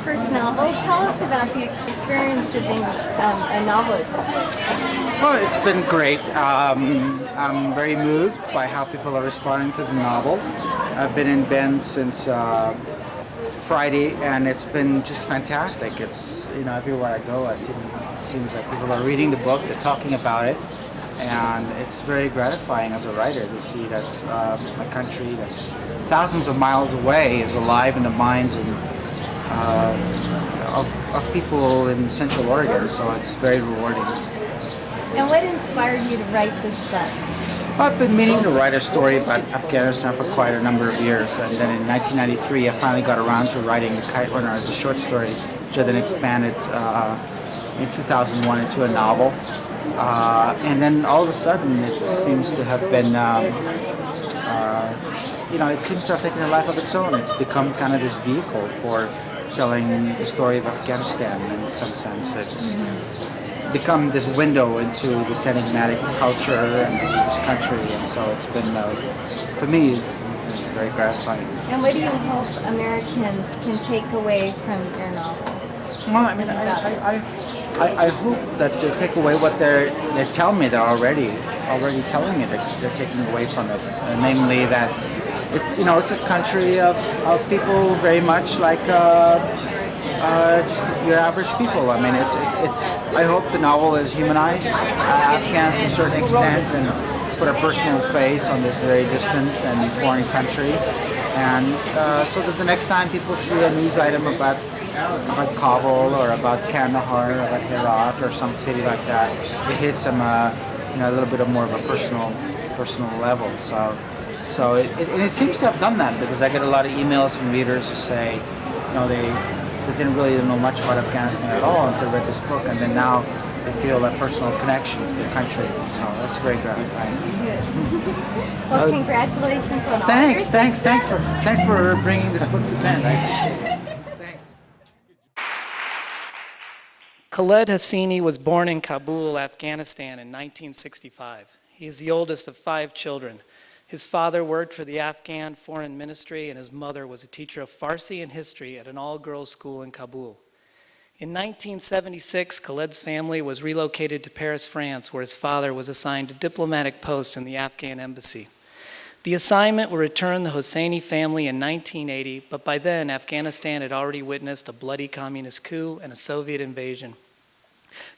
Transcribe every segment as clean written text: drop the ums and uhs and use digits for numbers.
first novel. Tell us about the experience of being a novelist. Well, it's been great. I'm very moved by how people are responding to the novel. I've been in Bend since Friday, and it's been just fantastic. It's everywhere I go, seems like people are reading the book, they're talking about it, and it's very gratifying as a writer to see that a country that's thousands of miles away is alive in the minds of people in Central Oregon. So it's very rewarding. And what inspired you to write this book? Well, I've been meaning to write a story about Afghanistan for quite a number of years, and then in 1993 I finally got around to writing The Kite Runner as a short story, which I then expanded in 2001 into a novel. And then all of a sudden it seems to have been, it seems to have taken a life of its own. It's become kind of this vehicle for telling the story of Afghanistan in some sense. It's become this window into this enigmatic culture and this country, and so it's been, for me, it's very gratifying. And what do you hope Americans can take away from your novel? Well, I mean, I hope that they take away what they tell me they're already telling me that they're taking away from it, namely that it's a country of people very much like just your average people. I mean, I hope the novel has humanized Afghans to a certain extent and put a personal face on this very distant and foreign country, and so that the next time people see a news item about Kabul or about Kandahar or about Herat or some city like that, it hits them a little bit more of a personal level. So it seems to have done that, because I get a lot of emails from readers who say, they didn't really know much about Afghanistan at all until they read this book, and then now they feel a personal connection to the country. So that's very gratifying. Well, congratulations on all Thanks your for bringing this book to Bend. I appreciate it. Thanks. Khaled Hosseini was born in Kabul, Afghanistan in 1965. He is the oldest of 5 children. His father worked for the Afghan Foreign Ministry, and his mother was a teacher of Farsi and history at an all-girls school in Kabul. In 1976, Khaled's family was relocated to Paris, France, where his father was assigned a diplomatic post in the Afghan embassy. The assignment would return the Hosseini family in 1980, but by then, Afghanistan had already witnessed a bloody communist coup and a Soviet invasion.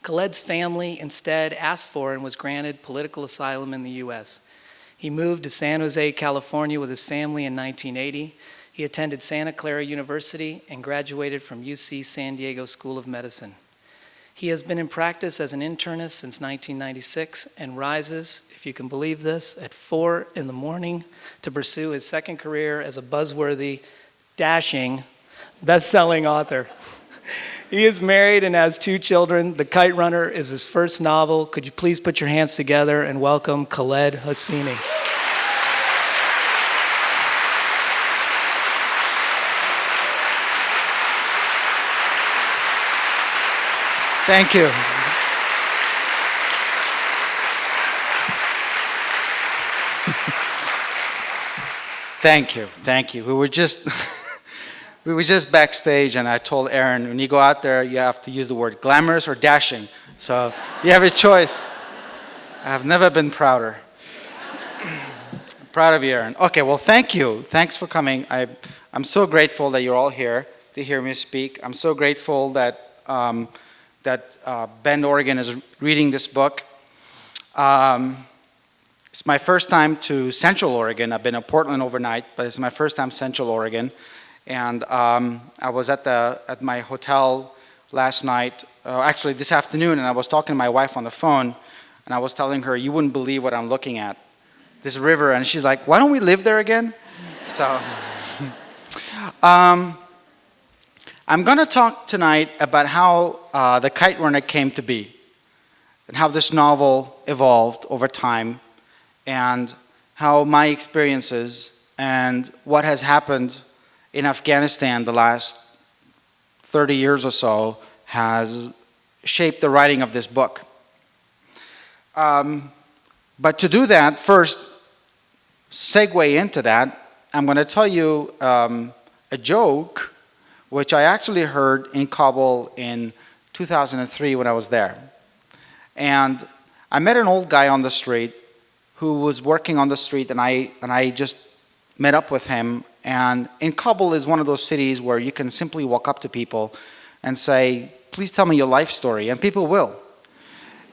Khaled's family instead asked for and was granted political asylum in the U.S. He moved to San Jose, California with his family in 1980. He attended Santa Clara University and graduated from UC San Diego School of Medicine. He has been in practice as an internist since 1996 and rises, if you can believe this, at 4 in the morning to pursue his second career as a buzzworthy, dashing, best-selling author. He is married and has 2 children. The Kite Runner is his first novel. Could you please put your hands together and welcome Khaled Hosseini. Thank you. Thank you. We were just backstage, and I told Aaron, when you go out there, you have to use the word glamorous or dashing. So you have a choice. I have never been prouder. Proud of you, Aaron. Okay, well, thank you. Thanks for coming. I'm so grateful that you're all here to hear me speak. I'm so grateful that Bend, Oregon is reading this book. It's my first time to Central Oregon. I've been in Portland overnight, but it's my first time Central Oregon. And I was at my hotel last night, actually this afternoon, and I was talking to my wife on the phone, and I was telling her, you wouldn't believe what I'm looking at, this river. And she's like, why don't we live there again? So I'm going to talk tonight about how The Kite Runner came to be, and how this novel evolved over time, and how my experiences and what has happened in Afghanistan the last 30 years or so has shaped the writing of this book. But to do that, first, segue into that, I'm going to tell you a joke which I actually heard in Kabul in 2003 when I was there. And I met an old guy on the street who was working on the street, and I just met up with him. And in Kabul is one of those cities where you can simply walk up to people and say, please tell me your life story, and people will.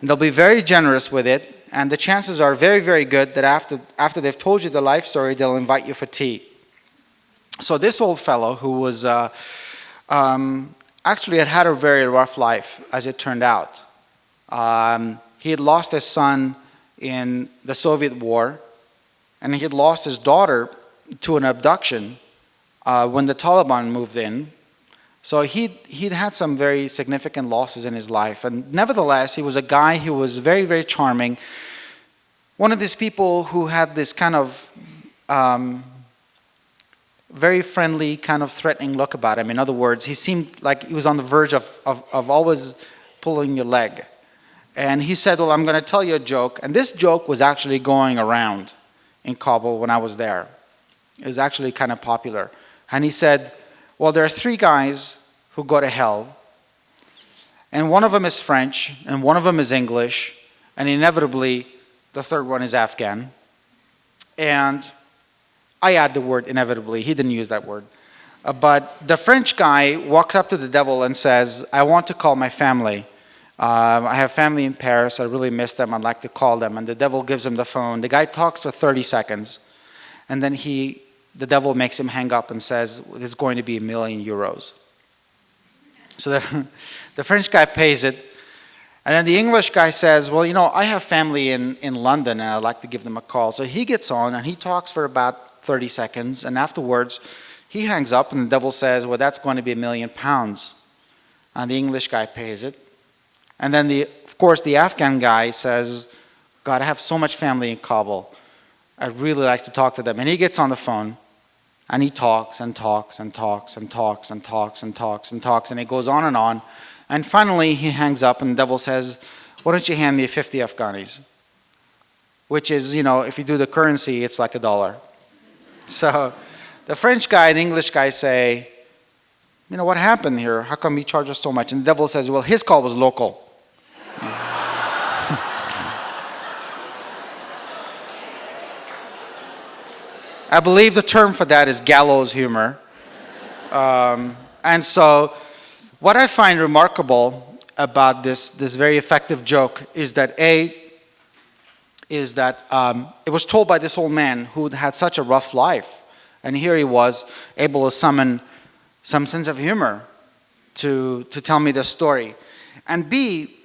And they'll be very generous with it, and the chances are very, very good that after they've told you the life story, they'll invite you for tea. So this old fellow who was actually had a very rough life, as it turned out. He had lost his son in the Soviet war, and he had lost his daughter to an abduction when the Taliban moved in. So he'd had some very significant losses in his life. And nevertheless, he was a guy who was very, very charming. One of these people who had this kind of very friendly, kind of threatening look about him. In other words, he seemed like he was on the verge of always pulling your leg. And he said, well, I'm going to tell you a joke. And this joke was actually going around in Kabul when I was there. It was actually kind of popular. And he said, well, there are 3 guys who go to hell. And one of them is French, and one of them is English, and inevitably the 3rd one is Afghan. And I add the word inevitably. He didn't use that word. But the French guy walks up to the devil and says, I want to call my family. I have family in Paris. I really miss them. I'd like to call them. And the devil gives him the phone. The guy talks for 30 seconds. And then the devil makes him hang up and says, it's going to be €1 million. So the French guy pays it. And then the English guy says, well, I have family in London, and I'd like to give them a call. So he gets on, and he talks for about 30 seconds. And afterwards, he hangs up, and the devil says, well, that's going to be £1 million. And the English guy pays it. And then, of course, the Afghan guy says, God, I have so much family in Kabul. I'd really like to talk to them. And he gets on the phone, and he talks and talks and talks and talks and talks and talks and talks, and it goes on and on. And finally, he hangs up, and the devil says, why don't you hand me 50 Afghanis? Which is, if you do the currency, it's like $1. So the French guy and the English guy say, what happened here? How come you charge us so much? And the devil says, well, his call was local. I believe the term for that is gallows humor. And so what I find remarkable about this very effective joke is that it was told by this old man who had such a rough life. And here he was able to summon some sense of humor to tell me this story. And B,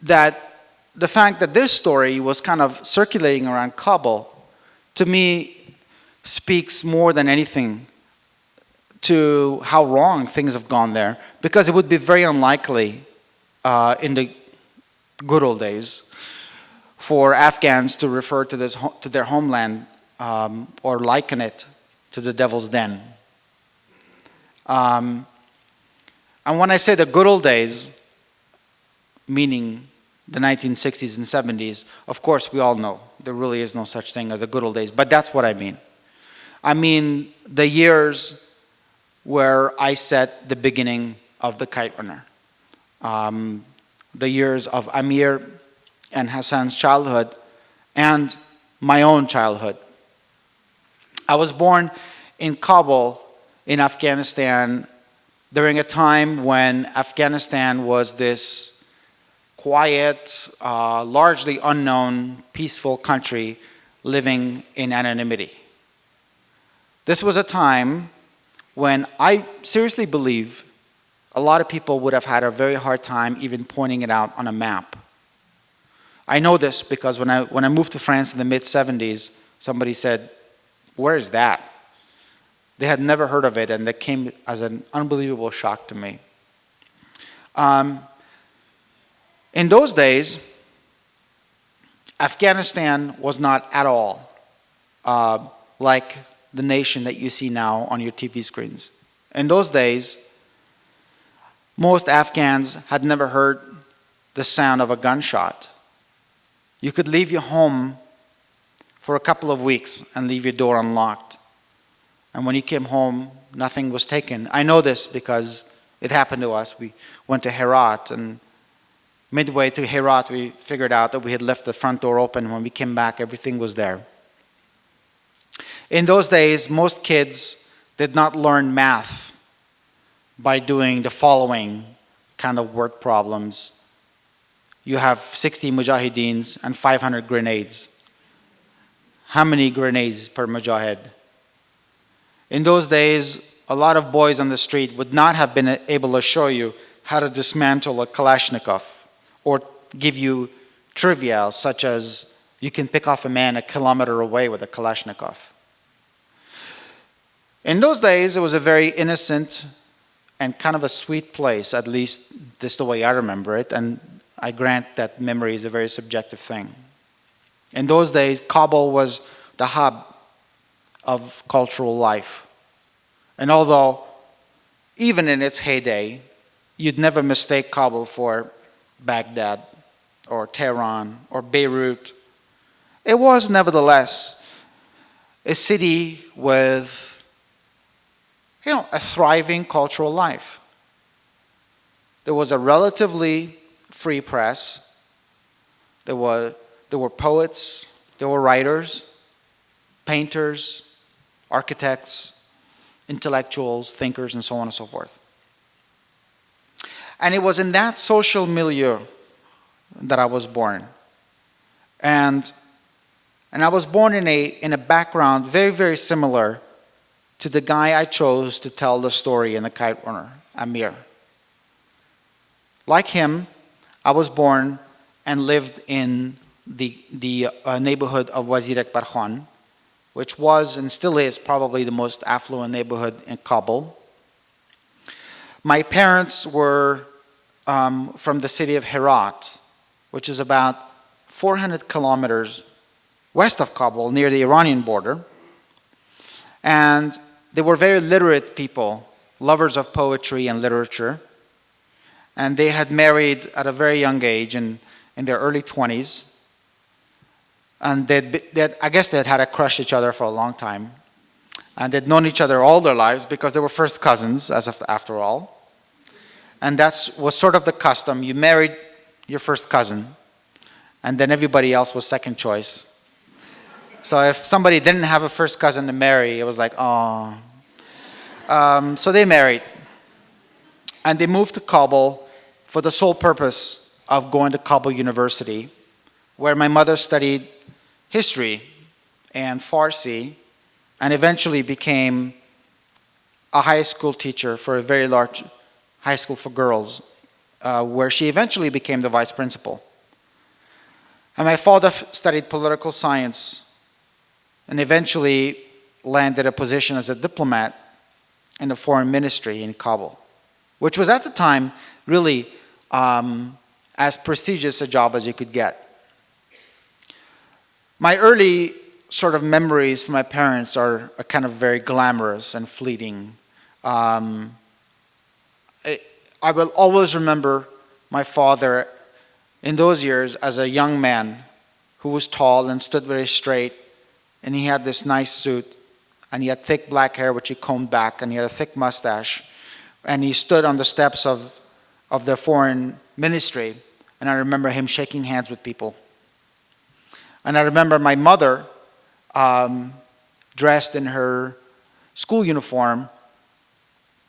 that the fact that this story was kind of circulating around Kabul, to me, speaks more than anything to how wrong things have gone there, because it would be very unlikely in the good old days for Afghans to refer to their homeland or liken it to the devil's den. And when I say the good old days, meaning the 1960s and 70s, of course we all know there really is no such thing as the good old days, but that's what I mean. I mean the years where I set the beginning of the Kite Runner. The years of Amir and Hassan's childhood and my own childhood. I was born in Kabul, in Afghanistan, during a time when Afghanistan was this quiet, largely unknown, peaceful country living in anonymity. This was a time when I seriously believe a lot of people would have had a very hard time even pointing it out on a map. I know this because when I moved to France in the mid-70s, somebody said, "Where is that?" They had never heard of it, and that came as an unbelievable shock to me. In those days, Afghanistan was not at all like the nation that you see now on your TV screens. In those days, most Afghans had never heard the sound of a gunshot. You could leave your home for a couple of weeks and leave your door unlocked. And when you came home, nothing was taken. I know this because it happened to us. We went to Herat, and midway to Herat, we figured out that we had left the front door open. When we came back, everything was there. In those days, most kids did not learn math by doing the following kind of word problems. You have 60 mujahideens and 500 grenades. How many grenades per mujahid? In those days, a lot of boys on the street would not have been able to show you how to dismantle a Kalashnikov or give you trivia such as you can pick off a man a kilometer away with a Kalashnikov. In those days, it was a very innocent and kind of a sweet place, at least this is the way I remember it, and I grant that memory is a very subjective thing. In those days, Kabul was the hub of cultural life. And although, even in its heyday, you'd never mistake Kabul for Baghdad or Tehran or Beirut, it was nevertheless a city with a thriving cultural life. There was a relatively free press. There were poets, there were writers, painters, architects, intellectuals, thinkers, and so on and so forth. And it was in that social milieu that I was born. And I was born in a background very, very similar to the guy I chose to tell the story in the Kite Runner, Amir. Like him, I was born and lived in the neighborhood of Wazir Akbar Khan, which was and still is probably the most affluent neighborhood in Kabul. My parents were from the city of Herat, which is about 400 kilometers west of Kabul, near the Iranian border. And they were very literate people, lovers of poetry and literature. And they had married at a very young age, in their early 20s. And I guess they had had a crush each other for a long time. And they'd known each other all their lives because they were first cousins, after all. And that was sort of the custom. You married your first cousin, and then everybody else was second choice. So if somebody didn't have a first cousin to marry, it was like, oh. So they married. And they moved to Kabul for the sole purpose of going to Kabul University, where my mother studied history and Farsi, and eventually became a high school teacher for a very large high school for girls, where she eventually became the vice principal. And my father studied political science and eventually landed a position as a diplomat in the foreign ministry in Kabul, which was at the time really as prestigious a job as you could get. My early sort of memories from my parents are kind of very glamorous and fleeting. I will always remember my father in those years as a young man who was tall and stood very straight, and he had this nice suit, and he had thick black hair which he combed back, and he had a thick mustache, and he stood on the steps of the foreign ministry, and I remember him shaking hands with people. And I remember my mother dressed in her school uniform,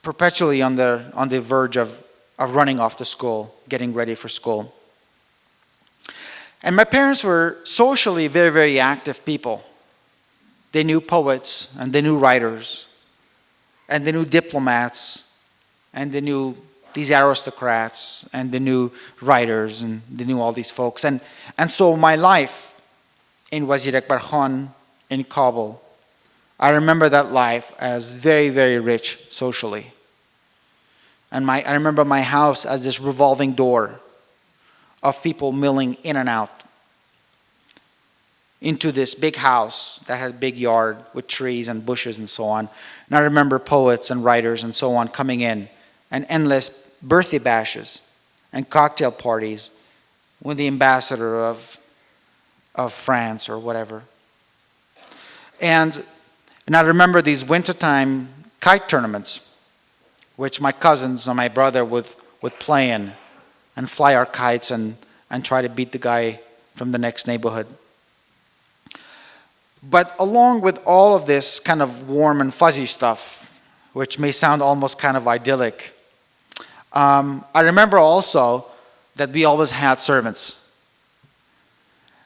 perpetually on the verge of running off to school, getting ready for school. And my parents were socially very, very active people. They knew poets, and they knew writers, and they knew diplomats, and they knew these aristocrats, and they knew writers, and they knew all these folks. And so my life in Wazir Akbar Khan in Kabul, I remember that life as very, very rich socially. And I remember my house as this revolving door of people milling in and out into this big house that had a big yard with trees and bushes and so on. And I remember poets and writers and so on coming in, and endless birthday bashes and cocktail parties with the ambassador of France or whatever. And I remember these wintertime kite tournaments, which my cousins and my brother would play in and fly our kites and try to beat the guy from the next neighborhood. But along with all of this kind of warm and fuzzy stuff, which may sound almost kind of idyllic, I remember also that we always had servants.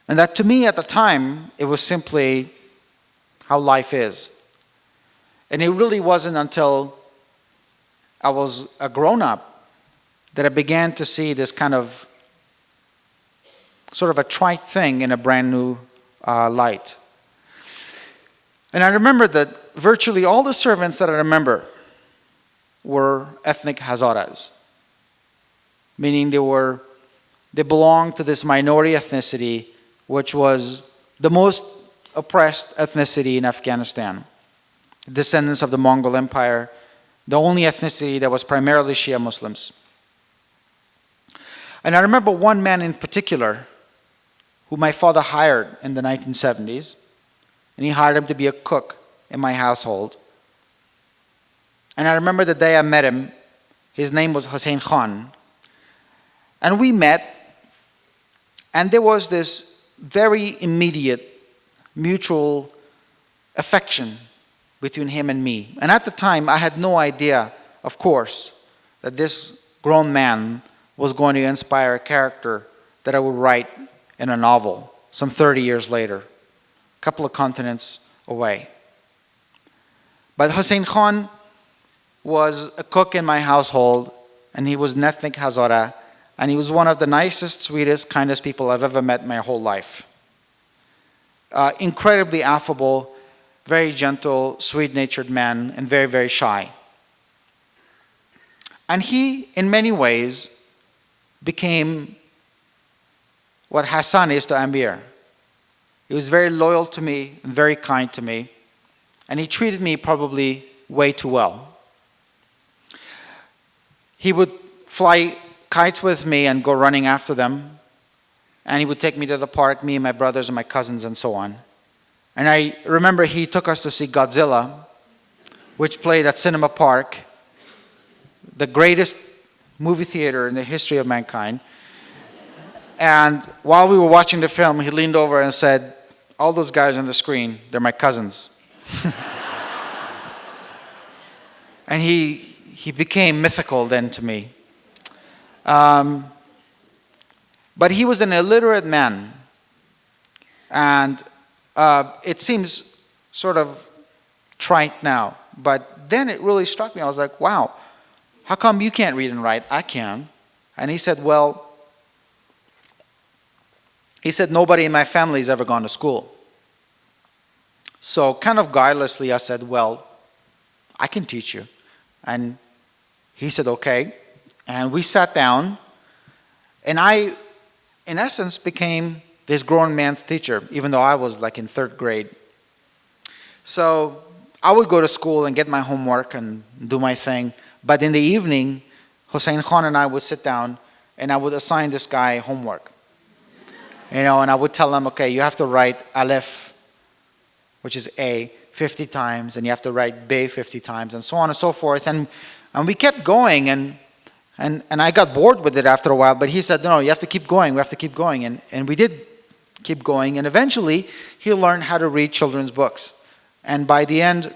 And that to me at the time, it was simply how life is. And it really wasn't until I was a grown-up that I began to see this kind of sort of a trite thing in a brand new light. And I remember that virtually all the servants that I remember were ethnic Hazaras, meaning they belonged to this minority ethnicity, which was the most oppressed ethnicity in Afghanistan. Descendants of the Mongol Empire, the only ethnicity that was primarily Shia Muslims. And I remember one man in particular who my father hired in the 1970s, and he hired him to be a cook in my household. And I remember the day I met him. His name was Hussein Khan. And we met, and there was this very immediate mutual affection between him and me. And at the time, I had no idea, of course, that this grown man was going to inspire a character that I would write in a novel some 30 years later, a couple of continents away. But Hussein Khan was a cook in my household, and he was an ethnic Hazara, and he was one of the nicest, sweetest, kindest people I've ever met in my whole life. Incredibly affable, very gentle, sweet-natured man, and very, very shy. And he, in many ways, became what Hassan is to Amir. He was very loyal to me, and very kind to me, and he treated me probably way too well. He would fly kites with me and go running after them, and he would take me to the park, me and my brothers and my cousins and so on. And I remember he took us to see Godzilla, which played at Cinema Park, the greatest movie theater in the history of mankind. And while we were watching the film, he leaned over and said, "All those guys on the screen, they're my cousins." And he became mythical then to me. But he was an illiterate man. And it seems sort of trite now, but then it really struck me. I was like, wow, how come you can't read and write? I can. And he said, nobody in my family has ever gone to school. So kind of guilelessly, I said, well, I can teach you. And he said, okay. And we sat down, and I, in essence, became this grown man's teacher, even though I was like in 3rd grade. So I would go to school and get my homework and do my thing. But in the evening, Hussein Khan and I would sit down, and I would assign this guy homework. And I would tell him, okay, you have to write Aleph, which is A, 50 times, and you have to write Be 50 times, and so on and so forth. And we kept going, and I got bored with it after a while, but he said, no, you have to keep going, we have to keep going. And we did keep going, and eventually he learned how to read children's books. And by the end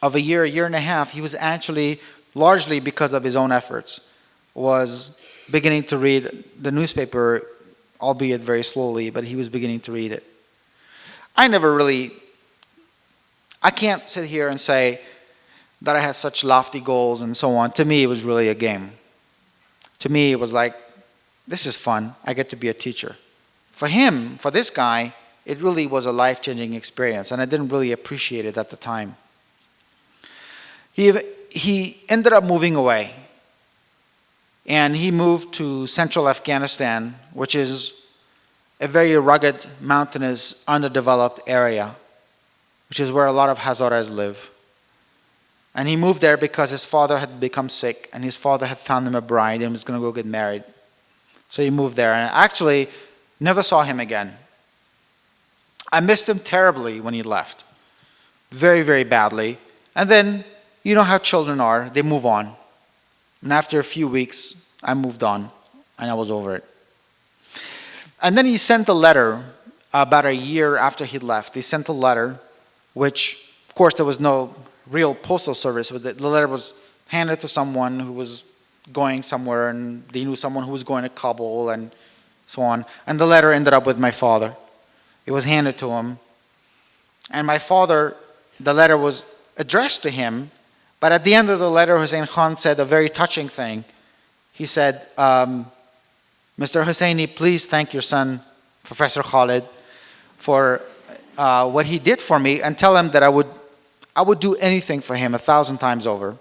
of a year and a half, he was actually, largely because of his own efforts, was beginning to read the newspaper, albeit very slowly, but he was beginning to read it. I can't sit here and say that I had such lofty goals and so on. To me, it was really a game. To me, it was like, this is fun. I get to be a teacher. For him, for this guy, it really was a life-changing experience, and I didn't really appreciate it at the time. He ended up moving away, and he moved to central Afghanistan, which is a very rugged, mountainous, underdeveloped area, which is where a lot of Hazaras live. And he moved there because his father had become sick, and his father had found him a bride and was going to go get married. So he moved there, and I actually never saw him again. I missed him terribly when he left. Very, very badly. And then you know how children are, they move on. And after a few weeks, I moved on, and I was over it. And then he sent a letter about a year after he left. He sent a letter, which, of course, there was no real postal service, but the letter was handed to someone who was going somewhere, and they knew someone who was going to Kabul and so on. And the letter ended up with my father. It was handed to him. And my father, the letter was addressed to him, but at the end of the letter, Hussein Khan said a very touching thing. He said, Mr. Hosseini, please thank your son, Professor Khaled, for what he did for me, and tell him that I would do anything for him 1,000 times over.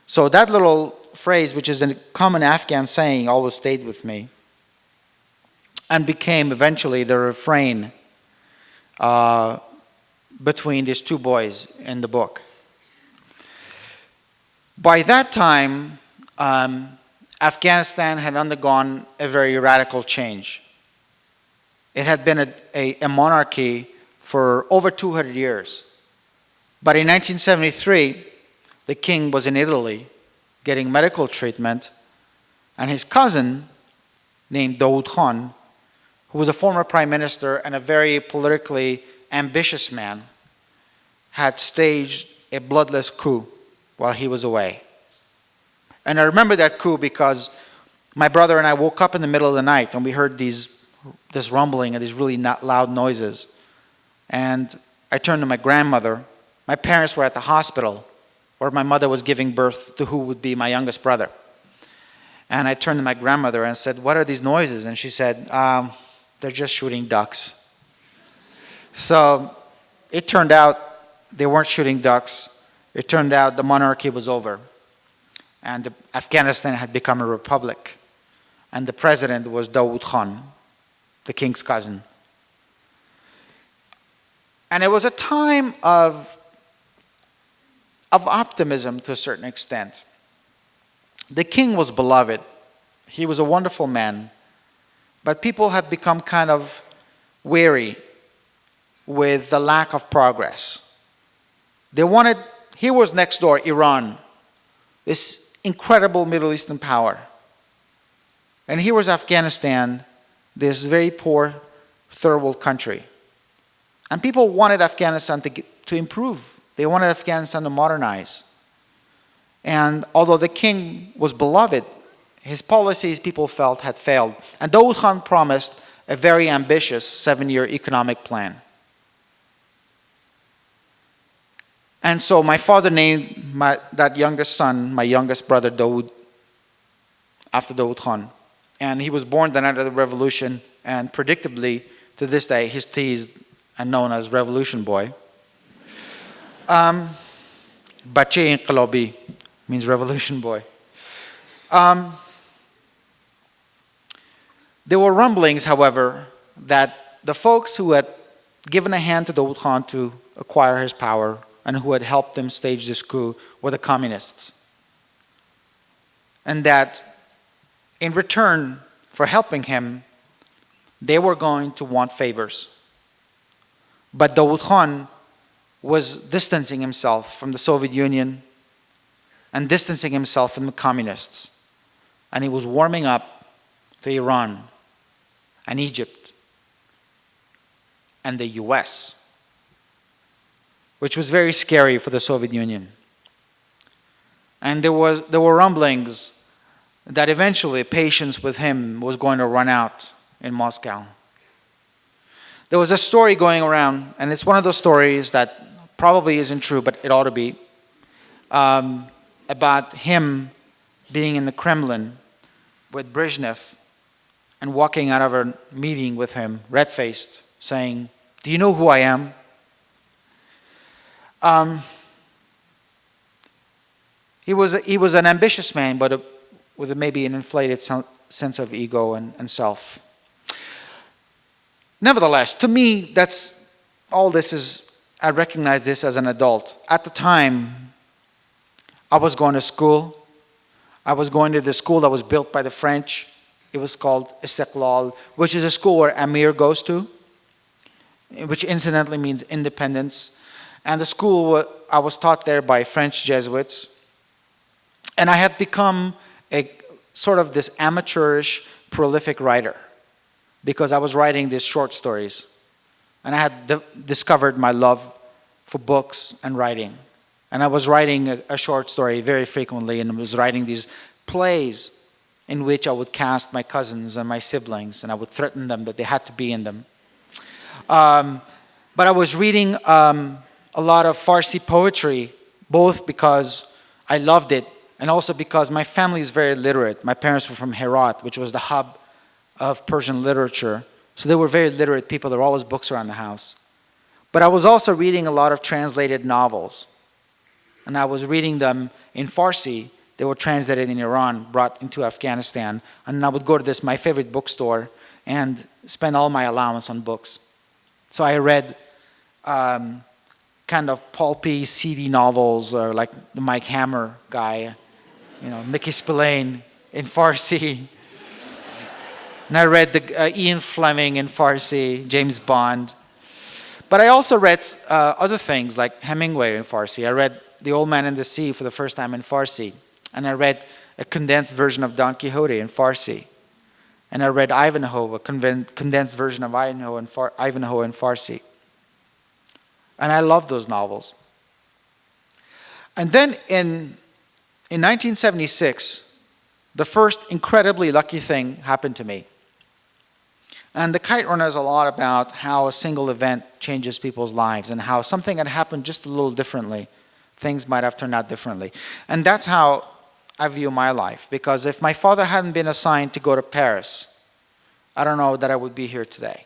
So that little phrase, which is a common Afghan saying, always stayed with me and became eventually the refrain between these two boys in the book. By that time, Afghanistan had undergone a very radical change. It had been a monarchy for over 200 years. But in 1973, the king was in Italy getting medical treatment, and his cousin, named Daoud Khan, who was a former prime minister and a very politically ambitious man, had staged a bloodless coup while he was away. And I remember that coup because my brother and I woke up in the middle of the night and we heard this rumbling and these really loud noises. And I turned to my grandmother. My parents were at the hospital where my mother was giving birth to who would be my youngest brother. And I turned to my grandmother and said, "What are these noises?" And she said, "They're just shooting ducks." So it turned out they weren't shooting ducks. It turned out the monarchy was over. And Afghanistan had become a republic. And the president was Daoud Khan, the king's cousin. And it was a time of optimism to a certain extent. The king was beloved. He was a wonderful man. But people had become kind of weary with the lack of progress. They wanted, here was next door, Iran, this incredible Middle Eastern power. And here was Afghanistan, this very poor third world country. And people wanted Afghanistan to improve. They wanted Afghanistan to modernize. And although the king was beloved, his policies, people felt, had failed. And Daoud Khan promised a very ambitious 7-year economic plan. And so my father named that youngest son, my youngest brother, Daoud, after Daoud Khan. And he was born the night of the revolution, and predictably, to this day, he's teased and known as Revolution Boy. Bache Inqilabi means Revolution Boy. There were rumblings, however, that the folks who had given a hand to Daoud Khan to acquire his power and who had helped him stage this coup were the communists. And that in return for helping him, they were going to want favors. But Daoud Khan was distancing himself from the Soviet Union and distancing himself from the communists. And he was warming up to Iran and Egypt and the US, which was very scary for the Soviet Union. And there were rumblings that eventually patience with him was going to run out in Moscow. There was a story going around, and it's one of those stories that probably isn't true, but it ought to be, about him being in the Kremlin with Brezhnev and walking out of a meeting with him, red-faced, saying, "Do you know who I am?" He was an ambitious man, but with maybe an inflated sense of ego and self. Nevertheless, to me, I recognize this as an adult. At the time, I was going to school. I was going to the school that was built by the French. It was called Istiqlal, which is a school where Amir goes to, which incidentally means independence. And the school, I was taught there by French Jesuits. And I had become a sort of this amateurish, prolific writer because I was writing these short stories. And I had discovered my love for books and writing. And I was writing a short story very frequently, and I was writing these plays in which I would cast my cousins and my siblings, and I would threaten them that they had to be in them. But I was reading a lot of Farsi poetry, both because I loved it and also because my family is very literate. My parents were from Herat, which was the hub of Persian literature. So they were very literate people. There were always books around the house. But I was also reading a lot of translated novels. And I was reading them in Farsi. They were translated in Iran, brought into Afghanistan. And I would go to this, my favorite bookstore, and spend all my allowance on books. So I read kind of pulpy, seedy novels, like the Mike Hammer guy, Mickey Spillane in Farsi. And I read the Ian Fleming in Farsi, James Bond. But I also read other things like Hemingway in Farsi. I read The Old Man and the Sea for the first time in Farsi. And I read a condensed version of Don Quixote in Farsi. And I read Ivanhoe, a condensed version of Ivanhoe in Farsi. And I loved those novels. And then in 1976, the first incredibly lucky thing happened to me. And the Kite Runner is a lot about how a single event changes people's lives and how something had happened just a little differently. Things might have turned out differently. And that's how I view my life. Because if my father hadn't been assigned to go to Paris, I don't know that I would be here today.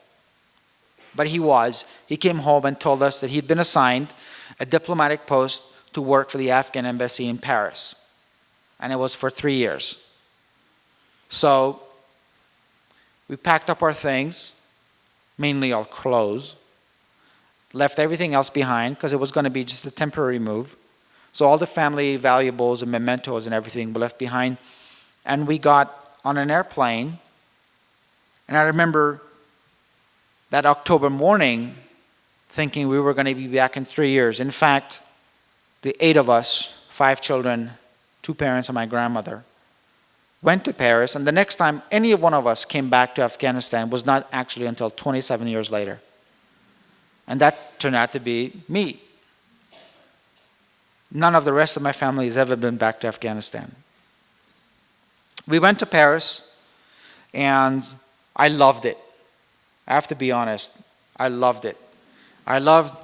But he was. He came home and told us that he'd been assigned a diplomatic post to work for the Afghan embassy in Paris. And it was for 3 years. So we packed up our things, mainly our clothes, left everything else behind because it was going to be just a temporary move. So all the family valuables and mementos and everything were left behind. And we got on an airplane. And I remember that October morning thinking we were going to be back in 3 years. In fact, the 8 of us, 5 children, 2 parents and my grandmother, went to Paris, and the next time any one of us came back to Afghanistan was not actually until 27 years later. And that turned out to be me. None of the rest of my family has ever been back to Afghanistan. We went to Paris, and I loved it. I have to be honest, I loved it. I loved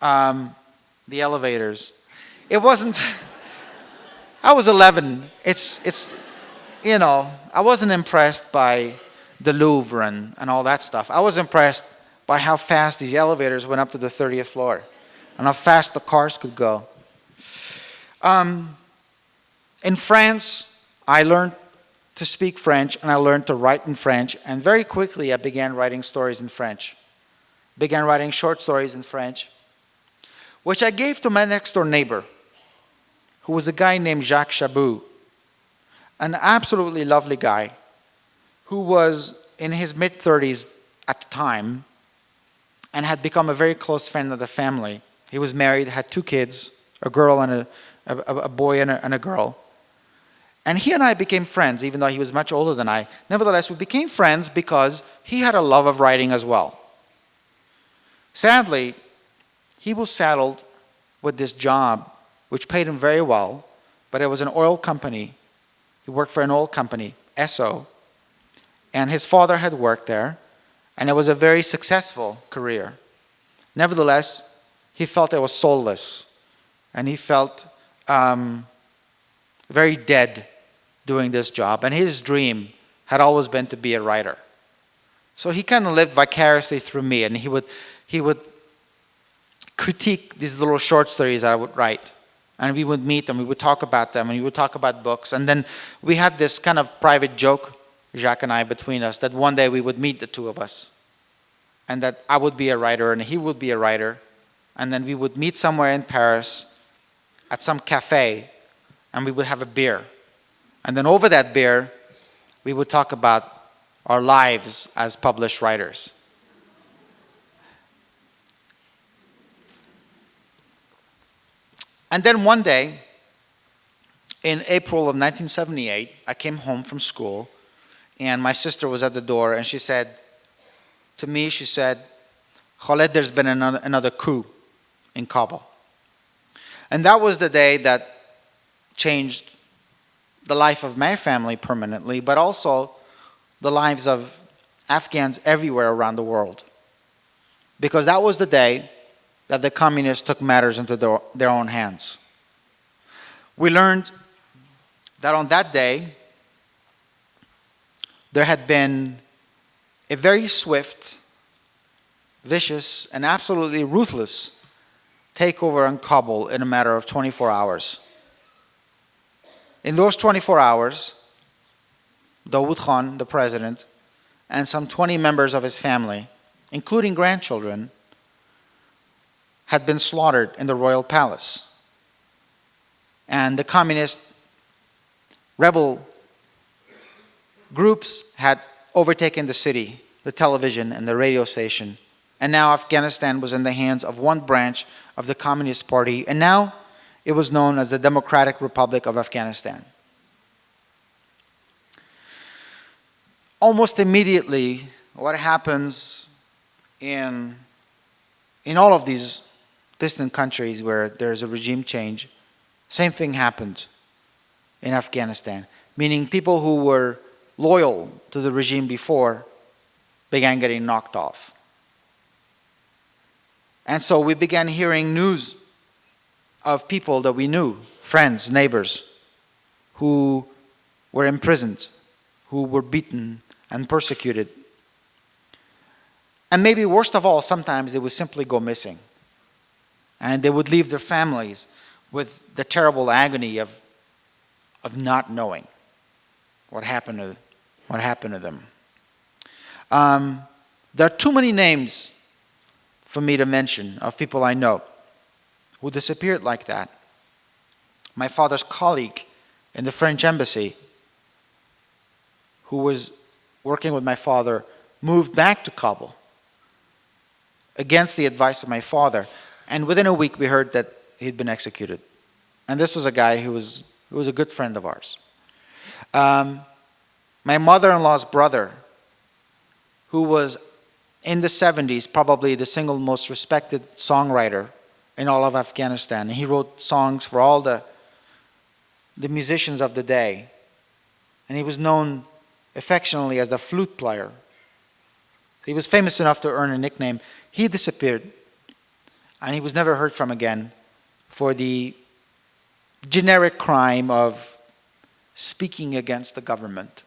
the elevators. It wasn't, I was 11. I wasn't impressed by the Louvre and all that stuff. I was impressed by how fast these elevators went up to the 30th floor and how fast the cars could go. In France, I learned to speak French and I learned to write in French, and very quickly I began writing stories in French. Began writing short stories in French, which I gave to my next door neighbor, who was a guy named Jacques Chabot, an absolutely lovely guy who was in his mid-30s at the time and had become a very close friend of the family. He was married, had 2 kids, a girl and a boy and a girl. And he and I became friends, even though he was much older than I. Nevertheless, we became friends because he had a love of writing as well. Sadly, he was saddled with this job, which paid him very well, but it was an oil company. He worked for an oil company, Esso, and his father had worked there, and it was a very successful career. Nevertheless, he felt it was soulless, and he felt very dead doing this job, and his dream had always been to be a writer. So he kind of lived vicariously through me, and he would critique these little short stories I would write. And we would meet and we would talk about them and we would talk about books. And then we had this kind of private joke, Jacques and I, between us, that one day we would meet, the 2 of us. And that I would be a writer and he would be a writer. And then we would meet somewhere in Paris at some cafe and we would have a beer. And then over that beer, we would talk about our lives as published writers. And then one day, in April of 1978, I came home from school, and my sister was at the door, and she said to me, she said, Khaled, there's been another coup in Kabul. And that was the day that changed the life of my family permanently, but also the lives of Afghans everywhere around the world. Because that was the day that the communists took matters into their own hands. We learned that on that day, there had been a very swift, vicious, and absolutely ruthless takeover in Kabul in a matter of 24 hours. In those 24 hours, Dawood Khan, the president, and some 20 members of his family, including grandchildren, had been slaughtered in the royal palace. And the communist rebel groups had overtaken the city, the television, and the radio station. And now Afghanistan was in the hands of one branch of the Communist Party, and now it was known as the Democratic Republic of Afghanistan. Almost immediately, what happens in all of these distant countries where there's a regime change, same thing happened in Afghanistan, meaning people who were loyal to the regime before began getting knocked off. And so we began hearing news of people that we knew, friends, neighbors, who were imprisoned, who were beaten and persecuted. And maybe worst of all, sometimes they would simply go missing. And they would leave their families with the terrible agony of not knowing what happened to them. There are too many names for me to mention of people I know who disappeared like that. My father's colleague in the French embassy, who was working with my father, moved back to Kabul against the advice of my father. And within a week, we heard that he'd been executed. And this was a guy who was a good friend of ours. My mother-in-law's brother, who was in the 70s, probably the single most respected songwriter in all of Afghanistan. And he wrote songs for all the musicians of the day. And he was known affectionately as the flute player. He was famous enough to earn a nickname. He disappeared, and he was never heard from again for the generic crime of speaking against the government.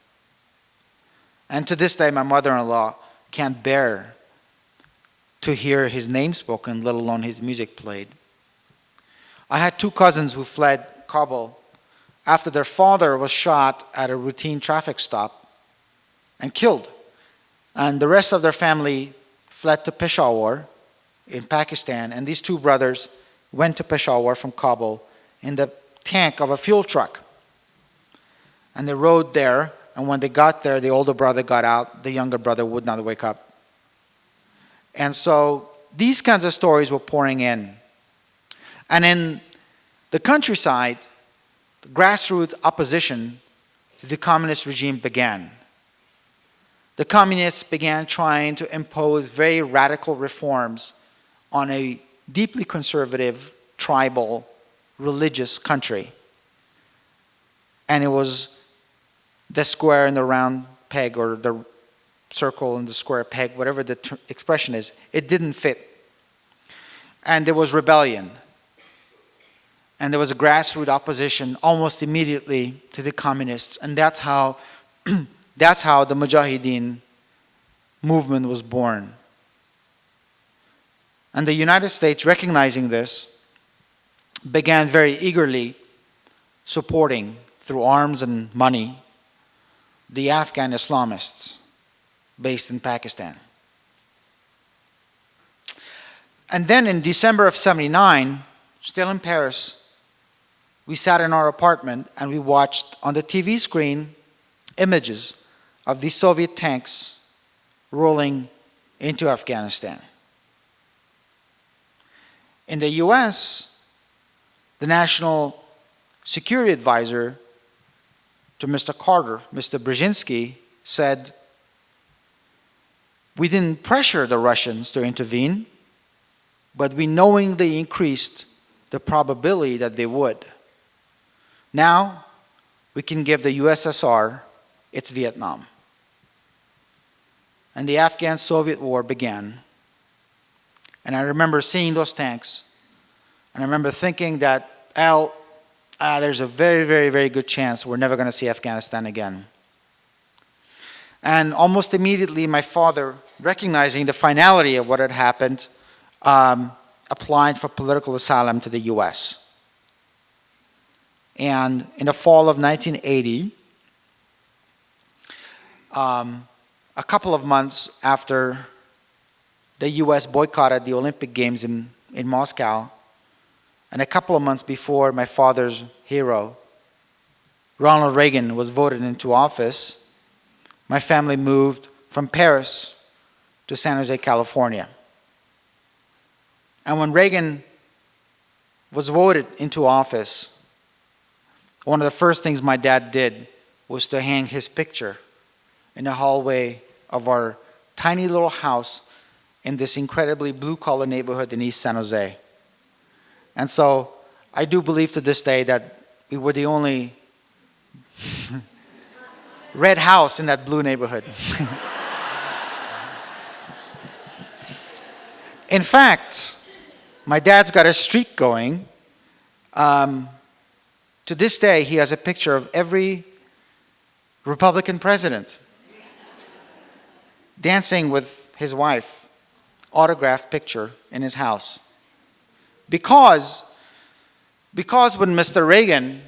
And to this day, my mother-in-law can't bear to hear his name spoken, let alone his music played. I had two cousins who fled Kabul after their father was shot at a routine traffic stop and killed. And the rest of their family fled to Peshawar in Pakistan. And these two brothers went to Peshawar from Kabul in the tank of a fuel truck. And they rode there, and when they got there, the older brother got out, the younger brother would not wake up. And so these kinds of stories were pouring in. And in the countryside, the grassroots opposition to the communist regime began. The communists began trying to impose very radical reforms on a deeply conservative, tribal, religious country. And it was the square and the round peg, or the circle and the square peg, whatever the expression is, it didn't fit. And there was rebellion. And there was a grassroots opposition almost immediately to the communists. And that's how the Mujahideen movement was born. And the United States, recognizing this, began very eagerly supporting, through arms and money, the Afghan Islamists based in Pakistan. And then in December of '79, still in Paris, we sat in our apartment and we watched on the TV screen images of the Soviet tanks rolling into Afghanistan. In the US, the National Security Advisor to Mr. Carter, Mr. Brzezinski, said, "We didn't pressure the Russians to intervene, but we knowingly increased the probability that they would. Now, we can give the USSR its Vietnam." And the Afghan-Soviet War began. And I remember seeing those tanks, and I remember thinking that, there's a very, very, very good chance we're never going to see Afghanistan again. And almost immediately, my father, recognizing the finality of what had happened, applied for political asylum to the US. And in the fall of 1980, a couple of months after the US boycotted the Olympic Games in Moscow, and a couple of months before my father's hero, Ronald Reagan, was voted into office, my family moved from Paris to San Jose, California. And when Reagan was voted into office, one of the first things my dad did was to hang his picture in the hallway of our tiny little house in this incredibly blue-collar neighborhood in East San Jose. And so I do believe to this day that we were the only red house in that blue neighborhood. In fact, my dad's got a streak going. To this day, he has a picture of every Republican president dancing with his wife, autographed picture in his house. Because when Mr. Reagan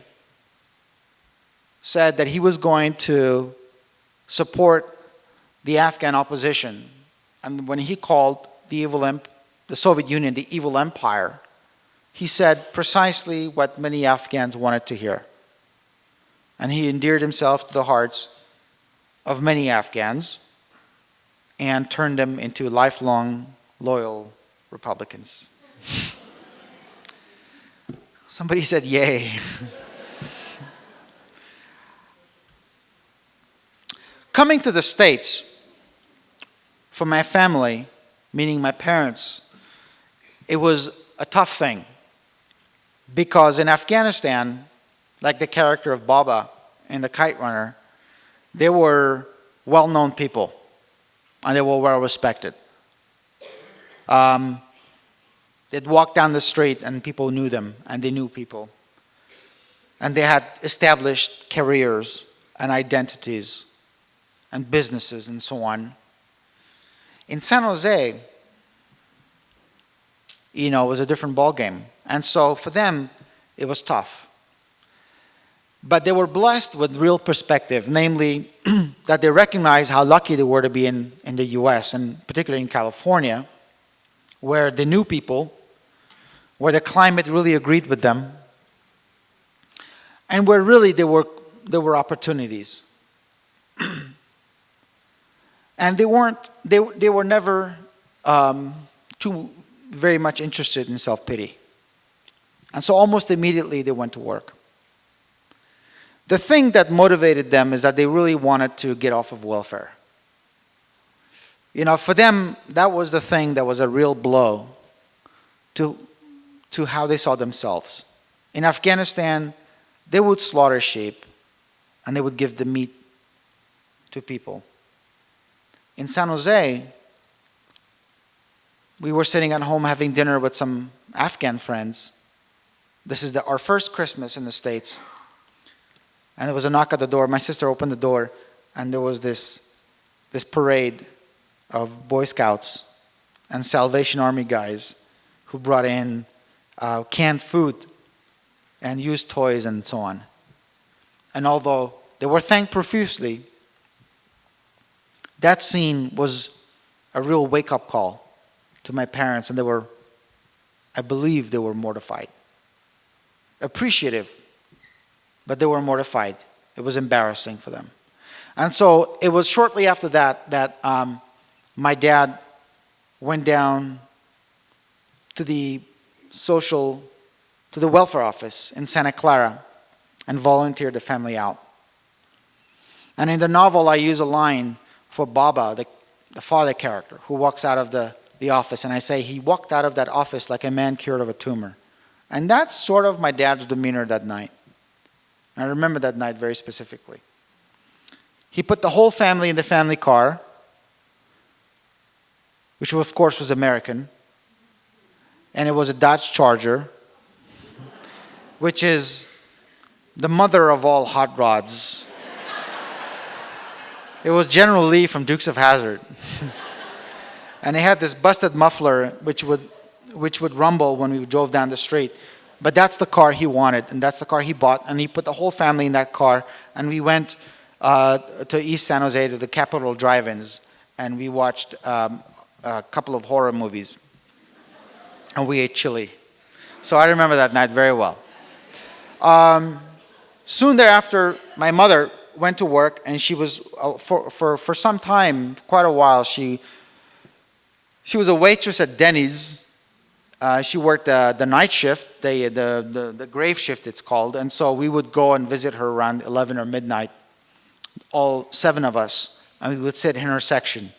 said that he was going to support the Afghan opposition, and when he called the Soviet Union the evil empire, he said precisely what many Afghans wanted to hear. And he endeared himself to the hearts of many Afghans and turned them into lifelong, loyal Republicans. Somebody said, yay. Coming to the States, for my family, meaning my parents, it was a tough thing. Because in Afghanistan, like the character of Baba in the Kite Runner, they were well-known people, and they were well-respected. They'd walk down the street and people knew them, and they knew people. And they had established careers and identities and businesses and so on. In San Jose, it was a different ballgame. And so for them, it was tough. But they were blessed with real perspective, namely that they recognized how lucky they were to be in the US, and particularly in California, where they knew people, where the climate really agreed with them, and where really there were opportunities. And they were never too very much interested in self-pity. And so almost immediately they went to work. The thing that motivated them is that they really wanted to get off of welfare. For them, that was the thing that was a real blow to how they saw themselves. In Afghanistan, they would slaughter sheep and they would give the meat to people. In San Jose, we were sitting at home having dinner with some Afghan friends. This is our first Christmas in the States. And there was a knock at the door. My sister opened the door, and there was this parade of Boy Scouts and Salvation Army guys who brought in canned food and used toys and so on. And although they were thanked profusely, that scene was a real wake-up call to my parents, and I believe they were mortified. Appreciative, but they were mortified. It was embarrassing for them. And so it was shortly after that my dad went down to the to the welfare office in Santa Clara and volunteered the family out. And in the novel, I use a line for Baba, the father character, who walks out of the office. And I say, he walked out of that office like a man cured of a tumor. And that's sort of my dad's demeanor that night. And I remember that night very specifically. He put the whole family in the family car, which of course was American. And it was a Dodge Charger, which is the mother of all hot rods. It was General Lee from Dukes of Hazzard. And it had this busted muffler which would rumble when we drove down the street. But that's the car he wanted, and that's the car he bought, and he put the whole family in that car, and we went to East San Jose to the Capitol drive-ins, and we watched a couple of horror movies, and we ate chili. So I remember that night very well. Soon thereafter, my mother went to work, and she was, for some time, quite a while, she was a waitress at Denny's. She worked the night shift, the grave shift it's called, and so we would go and visit her around 11 or midnight, all 7 of us, and we would sit in her section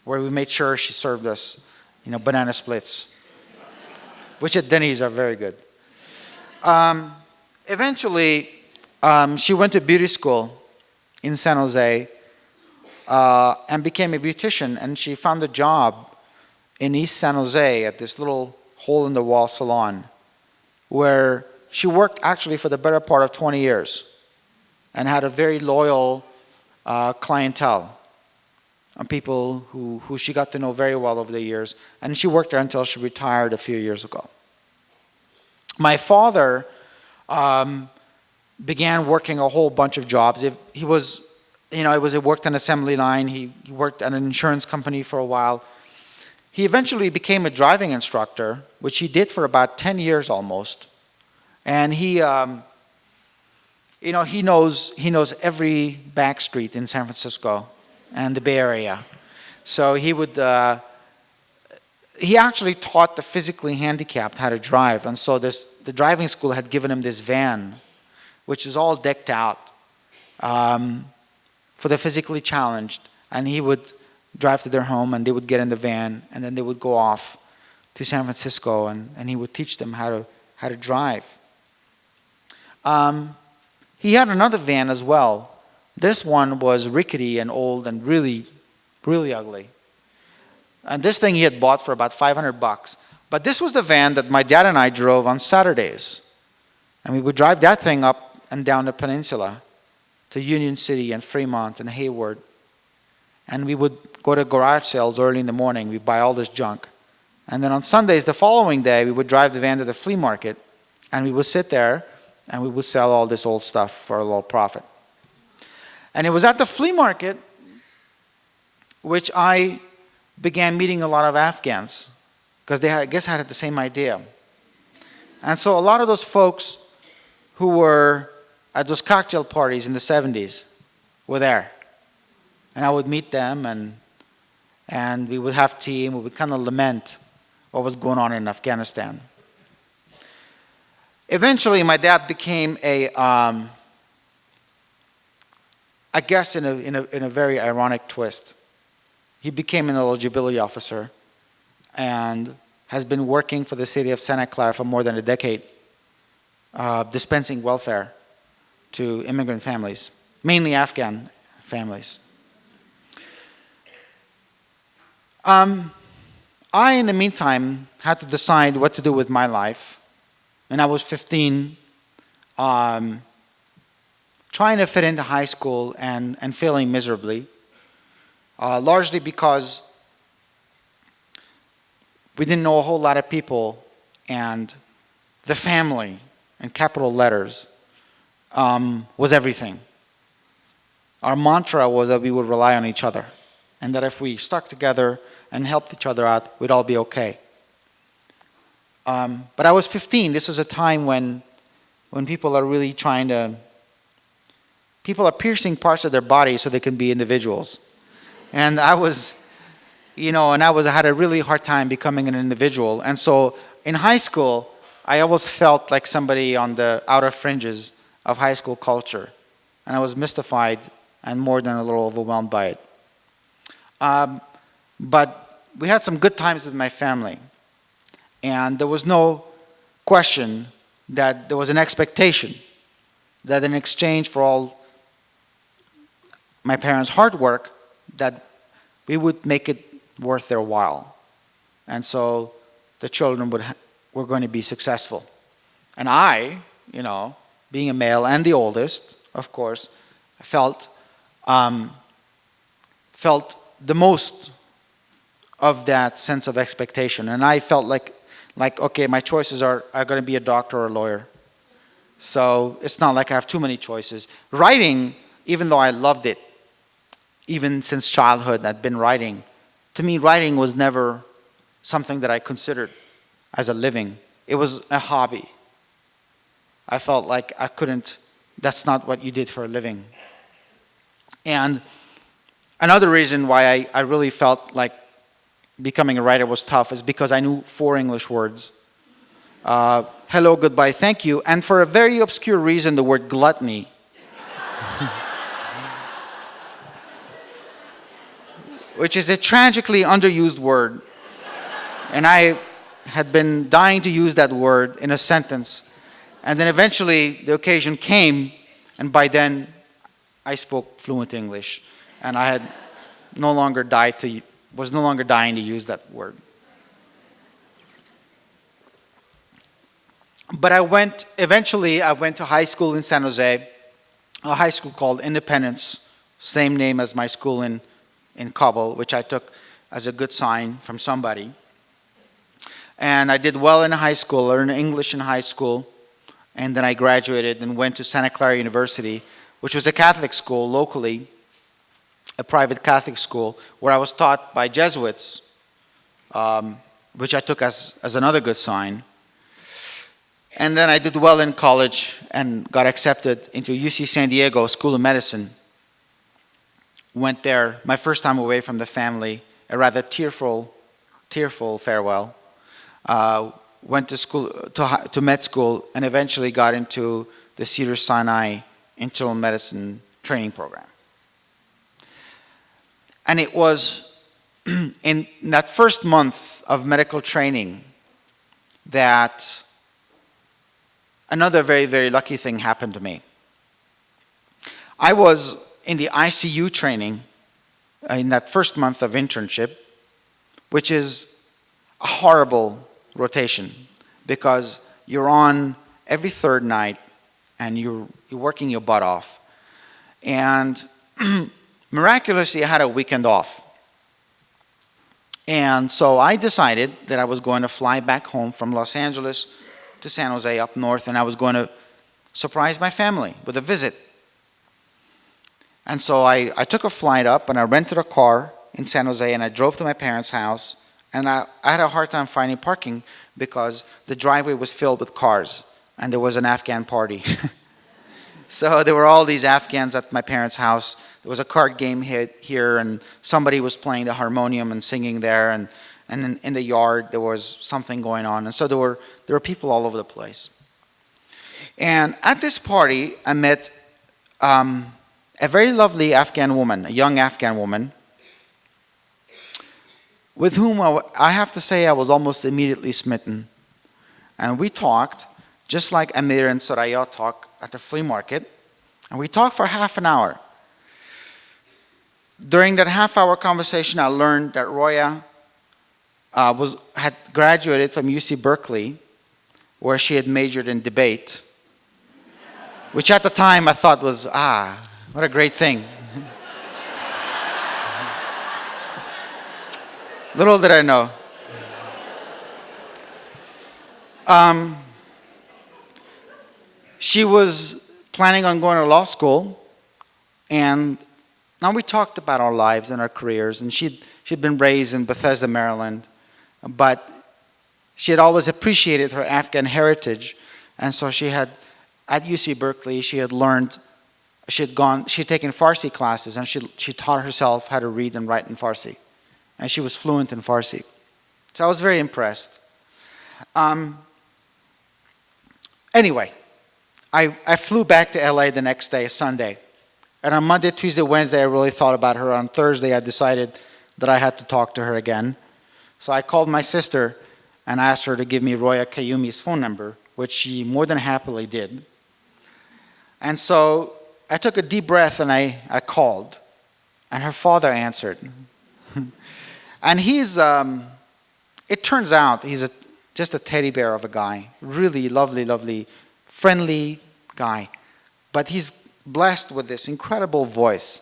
where we made sure she served us, banana splits, which at Denny's are very good. Eventually, she went to beauty school in San Jose and became a beautician, and she found a job in East San Jose at this little hole-in-the-wall salon where she worked actually for the better part of 20 years and had a very loyal clientele and people who she got to know very well over the years. And she worked there until she retired a few years ago. My father began working a whole bunch of jobs. He worked an assembly line. He worked at an insurance company for a while. He eventually became a driving instructor, which he did for about 10 years almost. And he knows every back street in San Francisco and the Bay Area. So he actually taught the physically handicapped how to drive. And so the driving school had given him this van, which is all decked out for the physically challenged. And he would drive to their home, and they would get in the van, and then they would go off to San Francisco, and he would teach them how to drive. He had another van as well. This one was rickety and old and really, really ugly. And this thing he had bought for about $500. But this was the van that my dad and I drove on Saturdays. And we would drive that thing up and down the peninsula to Union City and Fremont and Hayward. And we would go to garage sales early in the morning. We'd buy all this junk. And then on Sundays, the following day, we would drive the van to the flea market, and we would sit there, and we would sell all this old stuff for a little profit. And it was at the flea market which I began meeting a lot of Afghans, because they, I guess, had the same idea. And so a lot of those folks who were at those cocktail parties in the 70s were there. And I would meet them, and we would have tea, and we would kind of lament what was going on in Afghanistan. Eventually, my dad became I guess in a very ironic twist, he became an eligibility officer and has been working for the city of Santa Clara for more than a decade, dispensing welfare to immigrant families, mainly Afghan families. I, in the meantime, had to decide what to do with my life. And I was 15, trying to fit into high school and failing miserably, largely because we didn't know a whole lot of people, and the family, in capital letters, was everything. Our mantra was that we would rely on each other, and that if we stuck together and helped each other out, we'd all be okay. But I was 15. This is a time when people are really people are piercing parts of their body so they can be individuals. And I had a really hard time becoming an individual. And so in high school, I always felt like somebody on the outer fringes of high school culture. And I was mystified and more than a little overwhelmed by it. But we had some good times with my family. And there was no question that there was an expectation that in exchange for all my parents' hard work, that we would make it worth their while. And so the children were going to be successful. And I, being a male and the oldest, of course, felt the most of that sense of expectation. And I felt like okay, my choices are going to be a doctor or a lawyer. So it's not like I have too many choices. Writing, even though I loved it, even since childhood I'd been writing, to me writing was never something that I considered as a living. It was a hobby. I felt like that's not what you did for a living. And another reason why I really felt like becoming a writer was tough is because I knew 4 English words. Hello, goodbye, thank you. And for a very obscure reason, the word gluttony. Which is a tragically underused word. And I had been dying to use that word in a sentence. And then eventually the occasion came, and by then I spoke fluent English. And I had was no longer dying to use that word. But eventually I went to high school in San Jose, a high school called Independence, same name as my school in Kabul, which I took as a good sign from somebody. And I did well in high school, learned English in high school, and then I graduated and went to Santa Clara University, which was a Catholic school locally, a private Catholic school, where I was taught by Jesuits, which I took as another good sign. And then I did well in college and got accepted into UC San Diego School of Medicine. Went there, my first time away from the family, a rather tearful farewell. Went to school, to med school, and eventually got into the Cedars-Sinai internal medicine training program. And it was in that first month of medical training that another very, very lucky thing happened to me. I was in the ICU training in that first month of internship, which is a horrible rotation because you're on every third night and you're working your butt off. And miraculously, I had a weekend off. And so I decided that I was going to fly back home from Los Angeles to San Jose up north, and I was going to surprise my family with a visit. And so I took a flight up, and I rented a car in San Jose, and I drove to my parents' house, and I had a hard time finding parking because the driveway was filled with cars, and there was an Afghan party. So there were all these Afghans at my parents' house. There was a card game here, and somebody was playing the harmonium and singing there, and in the yard there was something going on. And so there were people all over the place. And at this party, I met a very lovely Afghan woman, a young Afghan woman, with whom I have to say I was almost immediately smitten. And we talked, just like Amir and Soraya talk at the flea market, and we talked for half an hour. During that half-hour conversation, I learned that Roya had graduated from UC Berkeley, where she had majored in debate, which at the time I thought was, what a great thing. Little did I know. She was planning on going to law school, and now we talked about our lives and our careers, and she'd been raised in Bethesda, Maryland, but she had always appreciated her Afghan heritage, and so she had, at UC Berkeley, she had taken Farsi classes, and she taught herself how to read and write in Farsi, and she was fluent in Farsi. So I was very impressed. Anyway, I flew back to LA the next day, Sunday. And on Monday, Tuesday, Wednesday, I really thought about her. On Thursday, I decided that I had to talk to her again. So I called my sister and asked her to give me Roya Kayumi's phone number, which she more than happily did. And so I took a deep breath and I called. And her father answered. And it turns out he's just a teddy bear of a guy. Really lovely, lovely, friendly guy. But he's blessed with this incredible voice.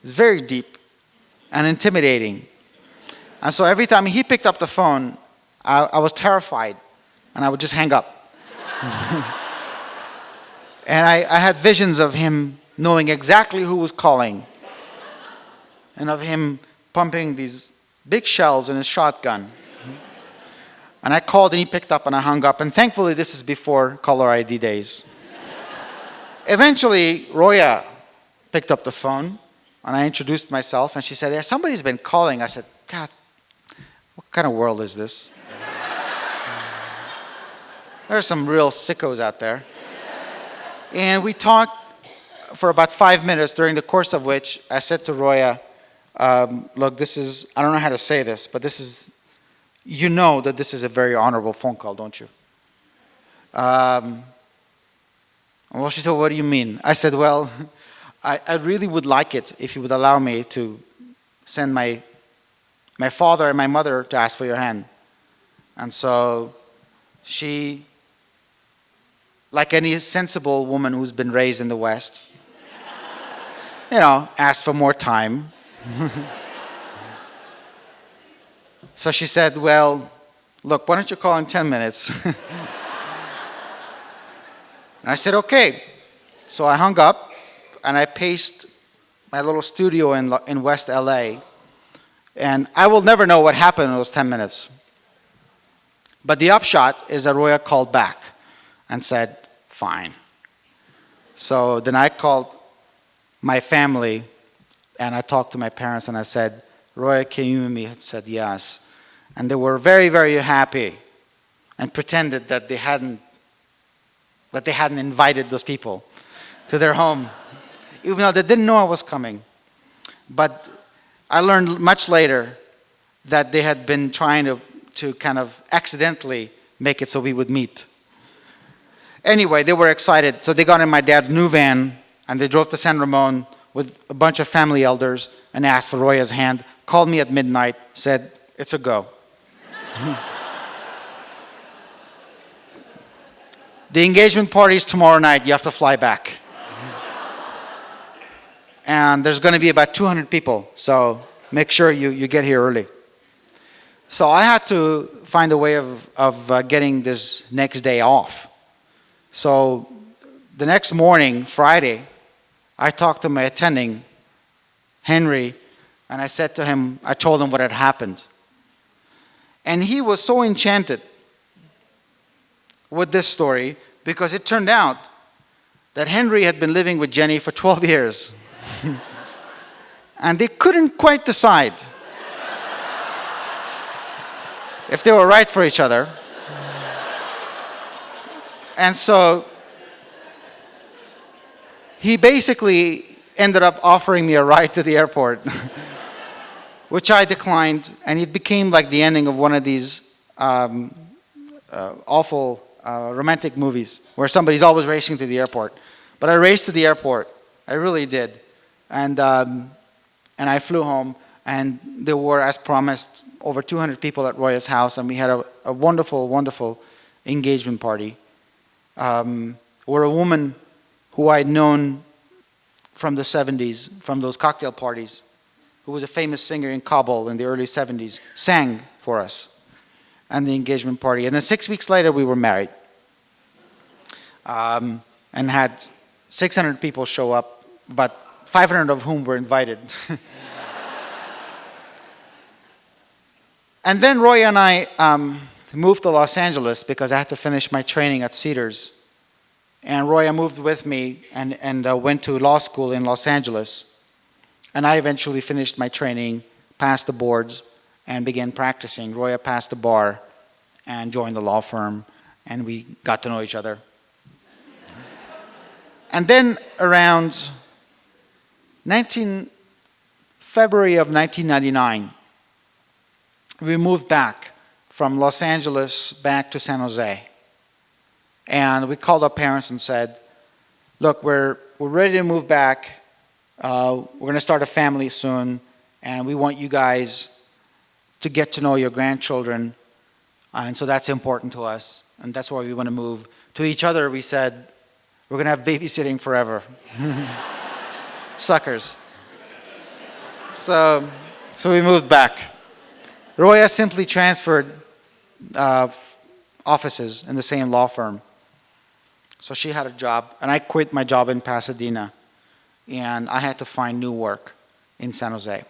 It's very deep and intimidating. And so every time he picked up the phone, I was terrified. And I would just hang up. And I had visions of him knowing exactly who was calling. And of him pumping these big shells in his shotgun. And I called and he picked up and I hung up. And thankfully this is before caller ID days. Eventually, Roya picked up the phone and I introduced myself and she said, yeah, somebody's been calling. I said, God, what kind of world is this? There are some real sickos out there. And we talked for about 5 minutes, during the course of which I said to Roya, look, this is, I don't know how to say this, but this is, you know that this is a very honorable phone call, don't you? Well, she said, what do you mean? I said, well, I really would like it if you would allow me to send my father and my mother to ask for your hand. And so she, like any sensible woman who's been raised in the West, asked for more time. So she said, well, look, why don't you call in 10 minutes? And I said, okay. So I hung up and I paced my little studio in West LA. And I will never know what happened in those 10 minutes. But the upshot is that Roya called back and said, fine. So then I called my family and I talked to my parents and I said, Roya Kayumi said yes. And they were very, very happy and pretended that they hadn't invited those people to their home, even though they didn't know I was coming. But I learned much later that they had been trying to kind of accidentally make it so we would meet. Anyway, they were excited. So they got in my dad's new van and they drove to San Ramon with a bunch of family elders and asked for Roya's hand, called me at midnight, said, it's a go. The engagement party is tomorrow night. You have to fly back. And there's going to be about 200 people, so make sure you get here early. So I had to find a way of getting this next day off. So the next morning, Friday, I talked to my attending, Henry, and I said to him, I told him what had happened. And he was so enchanted with this story because it turned out that Henry had been living with Jenny for 12 years. And they couldn't quite decide if they were right for each other. And so he basically ended up offering me a ride to the airport, which I declined, and it became like the ending of one of these awful romantic movies where somebody's always racing to the airport. But I raced to the airport. I really did. And I flew home, and there were, as promised, over 200 people at Roya's house, and we had a wonderful, wonderful engagement party. Where a woman who I'd known from the 70s, from those cocktail parties, who was a famous singer in Kabul in the early 70s, sang for us and the engagement party. And then 6 weeks later, we were married and had 600 people show up, but 500 of whom were invited. And then Roya and I moved to Los Angeles because I had to finish my training at Cedars. And Roya moved with me and went to law school in Los Angeles. And I eventually finished my training, passed the boards, and began practicing. Roya passed the bar and joined the law firm, and we got to know each other. And then around February of 1999, we moved back from Los Angeles back to San Jose. And we called our parents and said, look, we're ready to move back. We're going to start a family soon, and we want you guys to get to know your grandchildren. And so that's important to us, and that's why we want to move. To each other, we said, we're going to have babysitting forever. Suckers. So we moved back. Roya simply transferred offices in the same law firm. So she had a job, and I quit my job in Pasadena, and I had to find new work in San Jose.